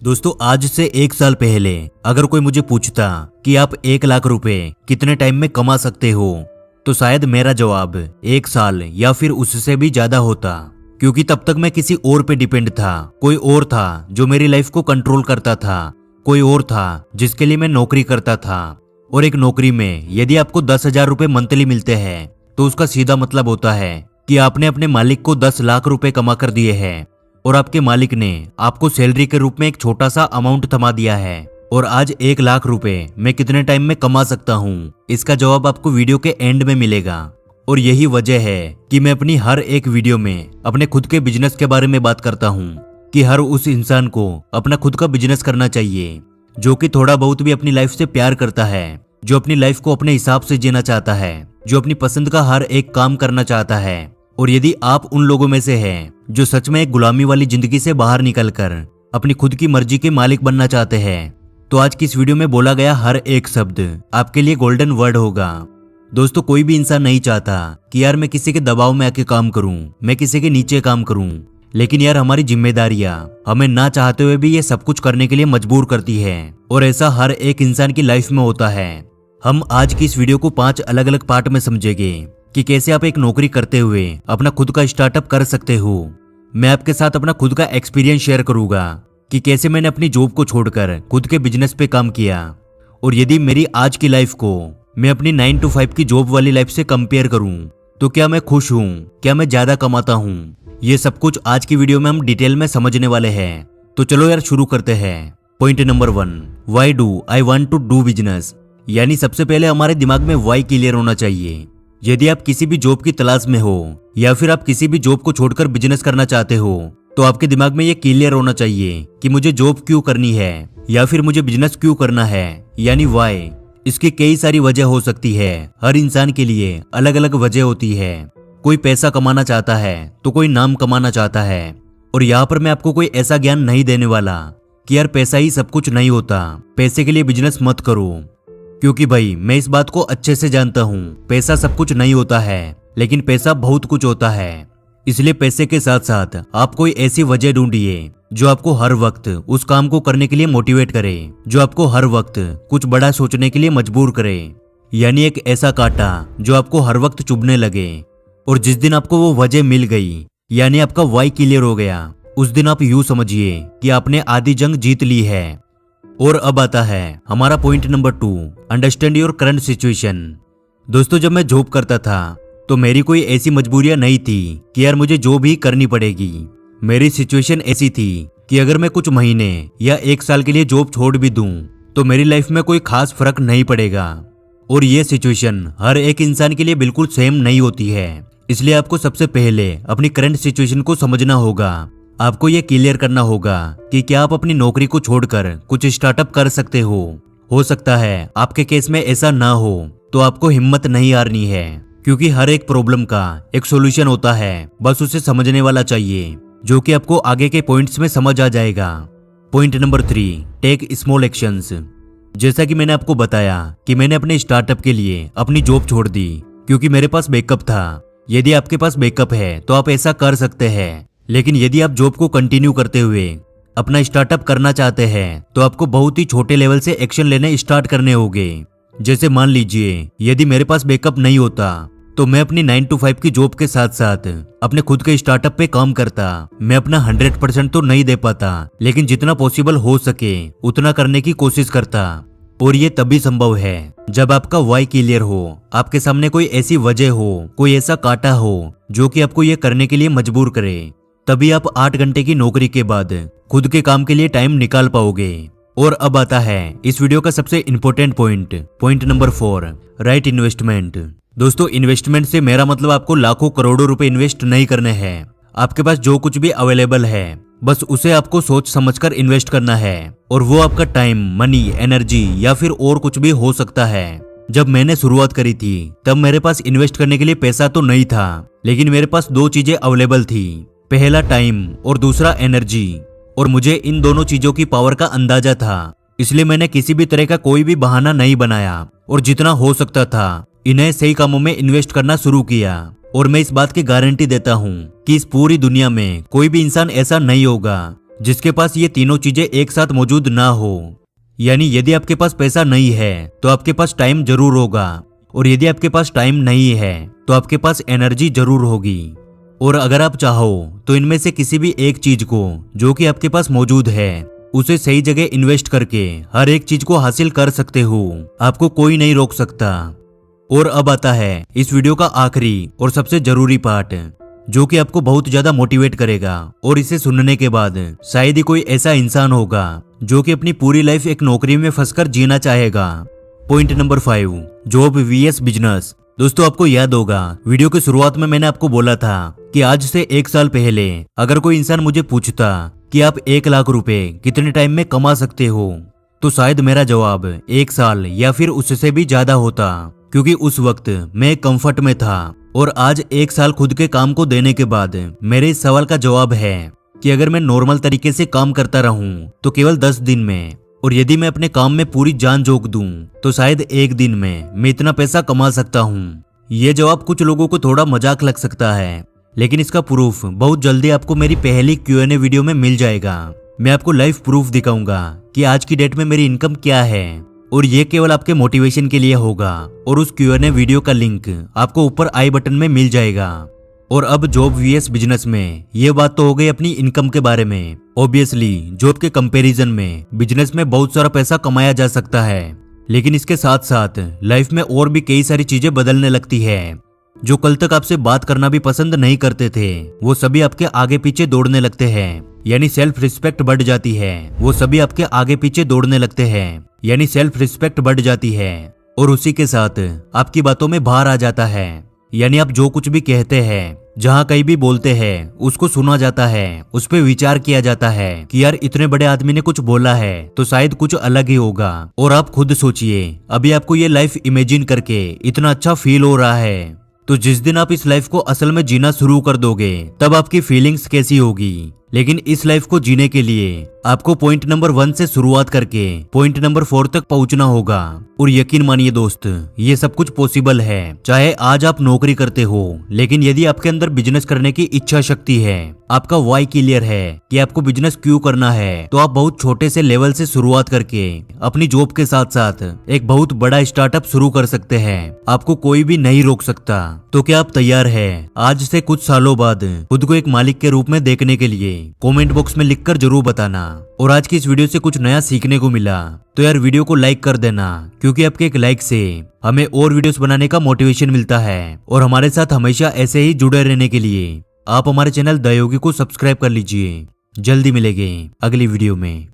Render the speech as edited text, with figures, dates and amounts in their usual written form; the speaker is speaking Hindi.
दोस्तों आज से 1 साल पहले अगर कोई मुझे पूछता कि आप 1 लाख रुपए कितने टाइम में कमा सकते हो, तो शायद मेरा जवाब 1 साल या फिर उससे भी ज्यादा होता। क्योंकि तब तक मैं किसी और पे डिपेंड था। कोई और था जो मेरी लाइफ को कंट्रोल करता था, कोई और था जिसके लिए मैं नौकरी करता था। और एक नौकरी में यदि आपको 10,000 रुपए मंथली मिलते हैं तो उसका सीधा मतलब होता है कि आपने अपने मालिक को 10 लाख रुपए कमा कर दिए हैं और आपके मालिक ने आपको सैलरी के रूप में एक छोटा सा अमाउंट थमा दिया है। और आज 1 लाख रुपए मैं कितने टाइम में कमा सकता हूँ, इसका जवाब आपको वीडियो के एंड में मिलेगा। और यही वजह है कि मैं अपनी हर एक वीडियो में अपने खुद के बिजनेस के बारे में बात करता हूँ कि हर उस इंसान को अपना खुद का बिजनेस करना चाहिए जो कि थोड़ा बहुत भी अपनी लाइफ से प्यार करता है, जो अपनी लाइफ को अपने हिसाब से जीना चाहता है, जो अपनी पसंद का हर एक काम करना चाहता है। और यदि आप उन लोगों में से हैं जो सच में एक गुलामी वाली जिंदगी से बाहर निकलकर अपनी खुद की मर्जी के मालिक बनना चाहते हैं, तो आज की इस वीडियो में बोला गया हर एक शब्द आपके लिए गोल्डन वर्ड होगा। दोस्तों कोई भी इंसान नहीं चाहता कि यार मैं किसी के दबाव में आके काम करूं, मैं किसी के नीचे काम करूं, लेकिन यार हमारी जिम्मेदारियां हमें ना चाहते हुए भी ये सब कुछ करने के लिए मजबूर करती है। और ऐसा हर एक इंसान की लाइफ में होता है। हम आज की इस वीडियो को 5 अलग अलग पार्ट में समझेंगे कि कैसे आप एक नौकरी करते हुए अपना खुद का स्टार्टअप कर सकते हो। मैं आपके साथ अपना खुद का एक्सपीरियंस शेयर करूंगा कि कैसे मैंने अपनी जॉब को छोड़कर खुद के बिजनेस पे काम किया। और यदि मेरी आज की लाइफ को मैं अपनी 9 to 5 की जॉब वाली लाइफ से कंपेयर करूं तो क्या मैं खुश हूं, क्या मैं ज्यादा कमाता हूं, ये सब कुछ आज की वीडियो में हम डिटेल में समझने वाले हैं। तो चलो यार शुरू करते हैं। Point number 1, why do I want to do business. यानी सबसे पहले हमारे दिमाग में वाई क्लियर होना चाहिए। यदि आप किसी भी जॉब की तलाश में हो या फिर आप किसी भी जॉब को छोड़कर बिजनेस करना चाहते हो, तो आपके दिमाग में ये क्लियर होना चाहिए कि मुझे जॉब क्यों करनी है या फिर मुझे बिजनेस क्यों करना है, यानी वाई। इसकी कई सारी वजह हो सकती है। हर इंसान के लिए अलग अलग वजह होती है। कोई पैसा कमाना चाहता है तो कोई नाम कमाना चाहता है। और यहाँ पर मैं आपको कोई ऐसा ज्ञान नहीं देने वाला कि यार पैसा ही सब कुछ नहीं होता, पैसे के लिए बिजनेस मत करो। क्योंकि भाई मैं इस बात को अच्छे से जानता हूँ, पैसा सब कुछ नहीं होता है, लेकिन पैसा बहुत कुछ होता है। इसलिए पैसे के साथ साथ आप कोई ऐसी वजह ढूंढिए जो आपको हर वक्त उस काम को करने के लिए मोटिवेट करे, जो आपको हर वक्त कुछ बड़ा सोचने के लिए मजबूर करे। यानी एक ऐसा कांटा जो आपको हर वक्त चुभने लगे। और जिस दिन आपको वो वजह मिल गई, यानी आपका वाई क्लियर हो गया, उस दिन आप यूं समझिए कि आपने आधी जंग जीत ली है। और अब आता है हमारा point number 2, understand your current situation. दोस्तों जब मैं जॉब करता था तो मेरी कोई ऐसी मजबूरियां नहीं थी कि यार मुझे जॉब ही करनी पड़ेगी। मेरी सिचुएशन ऐसी थी कि अगर मैं कुछ महीने या 1 साल के लिए जॉब छोड़ भी दूं तो मेरी लाइफ में कोई खास फर्क नहीं पड़ेगा। और ये सिचुएशन हर एक इंसान के लिए बिल्कुल सेम नहीं होती है। इसलिए आपको सबसे पहले अपनी करंट सिचुएशन को समझना होगा। आपको ये क्लियर करना होगा कि क्या आप अपनी नौकरी को छोड़कर कुछ स्टार्टअप कर सकते हो। हो सकता है आपके केस में ऐसा ना हो, तो आपको हिम्मत नहीं हारनी है, क्योंकि हर एक प्रॉब्लम का एक सॉल्यूशन होता है, बस उसे समझने वाला चाहिए, जो कि आपको आगे के पॉइंट्स में समझ आ जाएगा। Point number 3, take small actions. जैसा कि मैंने आपको बताया कि मैंने अपने स्टार्टअप के लिए अपनी जॉब छोड़ दी क्योंकि मेरे पास बैकअप था। यदि आपके पास बैकअप है तो आप ऐसा कर सकते हैं, लेकिन यदि आप जॉब को कंटिन्यू करते हुए अपना स्टार्टअप करना चाहते हैं तो आपको बहुत ही छोटे लेवल से एक्शन लेने स्टार्ट करने होंगे। जैसे मान लीजिए यदि मेरे पास बैकअप नहीं होता तो मैं अपनी 9 to 5 की जॉब के साथ साथ अपने खुद के स्टार्टअप पे काम करता। मैं अपना 100% तो नहीं दे पाता, लेकिन जितना पॉसिबल हो सके उतना करने की कोशिश करता। और ये तभी संभव है जब आपका वाई क्लियर हो, आपके सामने कोई ऐसी वजह हो, कोई ऐसा कांटा हो जो कि आपको ये करने के लिए मजबूर करे। तभी आप 8 घंटे की नौकरी के बाद खुद के काम के लिए टाइम निकाल पाओगे। और अब आता है इस वीडियो का सबसे important point, point number 4, right investment. दोस्तों इन्वेस्टमेंट से मेरा मतलब आपको लाखों करोड़ों रुपए इन्वेस्ट नहीं करने हैं। आपके पास जो कुछ भी अवेलेबल है बस उसे आपको सोच समझकर इन्वेस्ट करना है। और वो आपका टाइम, मनी, एनर्जी या फिर और कुछ भी हो सकता है। जब मैंने शुरुआत करी थी तब मेरे पास इन्वेस्ट करने के लिए पैसा तो नहीं था, लेकिन मेरे पास 2 चीजें अवेलेबल थी, पहला टाइम और दूसरा एनर्जी। और मुझे इन दोनों चीजों की पावर का अंदाजा था, इसलिए मैंने किसी भी तरह का कोई भी बहाना नहीं बनाया और जितना हो सकता था इन्हें सही कामों में इन्वेस्ट करना शुरू किया। और मैं इस बात की गारंटी देता हूँ कि इस पूरी दुनिया में कोई भी इंसान ऐसा नहीं होगा जिसके पास ये तीनों चीजें एक साथ मौजूद ना हो। यानी यदि आपके पास पैसा नहीं है तो आपके पास टाइम जरूर होगा, और यदि आपके पास टाइम नहीं है तो आपके पास एनर्जी जरूर होगी। और अगर आप चाहो तो इनमें से किसी भी एक चीज को जो कि आपके पास मौजूद है उसे सही जगह इन्वेस्ट करके हर एक चीज को हासिल कर सकते हो। आपको कोई नहीं रोक सकता। और अब आता है इस वीडियो का आखिरी और सबसे जरूरी पार्ट, जो कि आपको बहुत ज्यादा मोटिवेट करेगा। और इसे सुनने के बाद शायद ही कोई ऐसा इंसान होगा जो कि अपनी पूरी लाइफ एक नौकरी में फंसकर जीना चाहेगा। Point number 5, job vs business. दोस्तों, आपको याद होगा वीडियो की शुरुआत में मैंने आपको बोला था कि आज से 1 साल पहले अगर कोई इंसान मुझे पूछता कि आप 1 लाख रुपए कितने टाइम में कमा सकते हो, तो शायद मेरा जवाब 1 साल या फिर उससे भी ज्यादा होता, क्योंकि उस वक्त मैं कंफर्ट में था। और आज 1 साल खुद के काम को देने के बाद मेरे इस सवाल का जवाब है कि अगर मैं नॉर्मल तरीके से काम करता रहूं तो केवल 10 दिन में, और यदि मैं अपने काम में पूरी जान झोंक दूं तो शायद 1 दिन में मैं इतना पैसा कमा सकता हूं। ये जवाब कुछ लोगों को थोड़ा मजाक लग सकता है, लेकिन इसका प्रूफ बहुत जल्दी आपको मेरी पहली Q&A वीडियो में मिल जाएगा। मैं आपको लाइव प्रूफ दिखाऊंगा कि आज की डेट में मेरी इनकम क्या है, और ये केवल आपके मोटिवेशन के लिए होगा। और उस Q&A वीडियो का लिंक आपको ऊपर आई बटन में मिल जाएगा। और अब जॉब वीएस बिजनेस में ये बात तो हो गई अपनी इनकम के बारे में। ऑब्वियसली जॉब के कंपैरिजन में बिजनेस में बहुत सारा पैसा कमाया जा सकता है, लेकिन इसके साथ साथ लाइफ में और भी कई सारी चीजें बदलने लगती है। जो कल तक आपसे बात करना भी पसंद नहीं करते थे, वो सभी आपके आगे पीछे दौड़ने लगते हैं। यानी सेल्फ रिस्पेक्ट बढ़ जाती है। वो सभी आपके आगे पीछे दौड़ने लगते हैं, यानी सेल्फ रिस्पेक्ट बढ़ जाती है। और उसी के साथ आपकी बातों में भार आ जाता है। यानी आप जो कुछ भी कहते हैं, जहाँ कहीं भी बोलते हैं, उसको सुना जाता है, उस पर विचार किया जाता है कि यार इतने बड़े आदमी ने कुछ बोला है तो शायद कुछ अलग ही होगा। और आप खुद सोचिए, अभी आपको ये लाइफ इमेजिन करके इतना अच्छा फील हो रहा है, तो जिस दिन आप इस लाइफ को असल में जीना शुरू कर दोगे तब आपकी फीलिंग्स कैसी होगी। लेकिन इस लाइफ को जीने के लिए आपको पॉइंट नंबर 1 से शुरुआत करके पॉइंट नंबर 4 तक पहुंचना होगा। और यकीन मानिए दोस्त, ये सब कुछ पॉसिबल है। चाहे आज आप नौकरी करते हो, लेकिन यदि आपके अंदर बिजनेस करने की इच्छा शक्ति है, आपका वाई क्लियर है कि आपको बिजनेस क्यों करना है, तो आप बहुत छोटे से लेवल से शुरुआत करके अपनी जॉब के साथ साथ एक बहुत बड़ा स्टार्टअप शुरू कर सकते हैं। आपको कोई भी नहीं रोक सकता। तो क्या आप तैयार है आज से कुछ सालों बाद खुद को एक मालिक के रूप में देखने के लिए? कमेंट बॉक्स में लिखकर जरूर बताना। और आज की इस वीडियो से कुछ नया सीखने को मिला तो यार वीडियो को लाइक कर देना, क्योंकि आपके एक लाइक से हमें और वीडियोस बनाने का मोटिवेशन मिलता है। और हमारे साथ हमेशा ऐसे ही जुड़े रहने के लिए आप हमारे चैनल द योगी को सब्सक्राइब कर लीजिए। जल्दी मिलेंगे अगली वीडियो में।